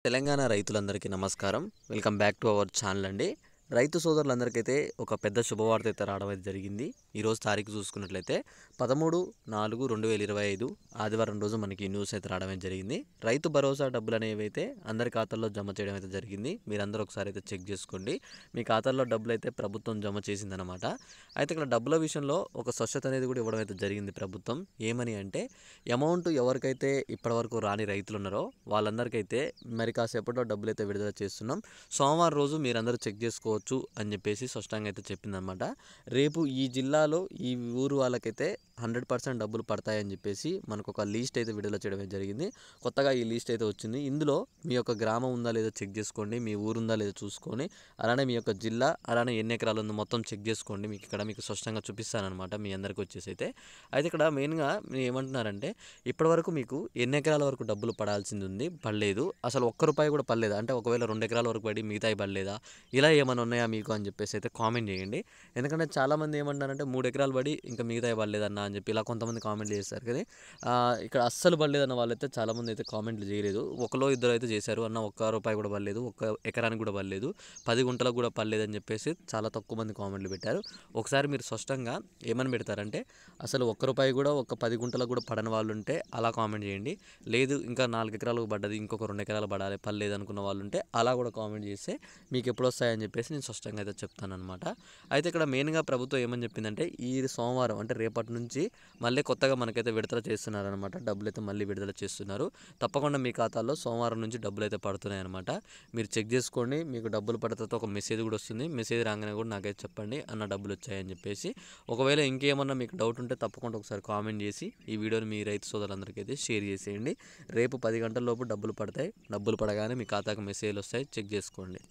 తెలంగాణ రైతులందరికీ నమస్కారం. Welcome back to our channel అండి. రైతు సోదరులందరికైతే ఒక పెద్ద శుభవార్త అయితే రావడం అయితే జరిగింది. ఈరోజు తారీఖు చూసుకున్నట్లయితే 13/4/2025 ఆదివారం రోజు మనకి న్యూస్ అయితే రావడం అయితే జరిగింది. రైతు భరోసా డబ్బులు అనేవి అయితే అందరి ఖాతాల్లో జమ చేయడం అయితే జరిగింది. మీరందరూ ఒకసారి అయితే చెక్ చేసుకోండి. మీ ఖాతాల్లో డబ్బులు అయితే ప్రభుత్వం జమ చేసిందనమాట. అయితే ఇక్కడ డబ్బుల విషయంలో ఒక స్వచ్ఛత అనేది కూడా ఇవ్వడం అయితే జరిగింది ప్రభుత్వం. ఏమని అంటే అమౌంట్ ఎవరికైతే ఇప్పటివరకు రాని రైతులు ఉన్నారో వాళ్ళందరికైతే మరి కాసేపట్లో డబ్బులు అయితే విడుదల చేస్తున్నాం. సోమవారం రోజు మీరందరూ చెక్ చేసుకోవచ్చు అని చెప్పేసి స్పష్టంగా అయితే చెప్పిందనమాట. రేపు ఈ జిల్లాలో ఈ ఊరు వాళ్ళకైతే 100% డబ్బులు పడతాయని చెప్పేసి మనకు ఒక లీస్ట్ అయితే విడుదల చేయడం జరిగింది. కొత్తగా ఈ లీస్ట్ అయితే వచ్చింది. ఇందులో మీ యొక్క గ్రామం ఉందా లేదో చెక్ చేసుకోండి, మీ ఊరు ఉందా లేదో చూసుకొని, అలానే మీ యొక్క జిల్లా, అలానే ఎన్ని ఎకరాలు ఉందో మొత్తం చెక్ చేసుకోండి. మీకు ఇక్కడ మీకు స్పష్టంగా చూపిస్తానమాట మీ అందరికీ వచ్చేసి అయితే ఇక్కడ మెయిన్గా మీరు ఏమంటున్నారంటే ఇప్పటివరకు మీకు ఎన్ని ఎకరాల వరకు డబ్బులు పడాల్సింది ఉంది, పడలేదు, అసలు ₹1 కూడా పడలేదు అంటే ఒకవేళ 2 ఎకరాల వరకు పడి మిగతాయి పడలేదా, ఇలా ఏమైనా ఉన్నాయా మీకు అని చెప్పేసి అయితే కామెంట్ చేయండి. ఎందుకంటే చాలామంది ఏమంటారంటే 3 ఎకరాలు పడి ఇంకా మిగతాయి పడలేదన్న అని చెప్పి ఇలా కొంతమంది కామెంట్లు చేస్తారు కదా. ఇక్కడ అస్సలు పడలేదన్న వాళ్ళైతే చాలామంది అయితే కామెంట్లు చేయలేదు. ఒకలో ఇద్దరు అయితే చేశారు, అన్న ₹1 కూడా పడలేదు, 1 ఎకరానికి కూడా పడలేదు, 10 గుంటలకు కూడా పడలేదని చెప్పేసి చాలా తక్కువ మంది కామెంట్లు పెట్టారు. ఒకసారి మీరు స్పష్టంగా ఏమని పెడతారంటే అసలు ₹1 కూడా ఒక 10 గుంటలకు కూడా పడని వాళ్ళు ఉంటే అలా కామెంట్ చేయండి. లేదు ఇంకా 4 ఎకరాలకు పడ్డది, ఇంకొక 2 ఎకరాలు పడాలి, పడలేదు అనుకున్న వాళ్ళు ఉంటే అలా కూడా కామెంట్ చేస్తే మీకు ఎప్పుడు వస్తాయని చెప్పేసి నేను స్పష్టంగా అయితే చెప్తానమాట. అయితే ఇక్కడ మెయిన్గా ప్రభుత్వం ఏమని చెప్పిందంటే ఈ సోమవారం అంటే రేపటి నుంచి మళ్ళీ కొత్తగా మనకైతే విడుదల చేస్తున్నారనమాట. డబ్బులు అయితే మళ్ళీ విడుదల చేస్తున్నారు. తప్పకుండా మీ ఖాతాల్లో సోమవారం నుంచి డబ్బులు అయితే పడుతున్నాయి అనమాట. మీరు చెక్ చేసుకోండి. మీకు డబ్బులు పడితే ఒక మెసేజ్ కూడా వస్తుంది. మెసేజ్ రాగానే కూడా నాకైతే చెప్పండి అన్న డబ్బులు వచ్చాయని చెప్పేసి. ఒకవేళ ఇంకేమన్నా మీకు డౌట్ ఉంటే తప్పకుండా ఒకసారి కామెంట్ చేసి ఈ వీడియోని మీ రైతు సోదరులందరికీ అయితే షేర్ చేసేయండి. రేపు 10 గంటల లోపు డబ్బులు పడతాయి. డబ్బులు పడగానే మీ ఖాతాకు మెసేజ్లు వస్తాయి, చెక్ చేసుకోండి.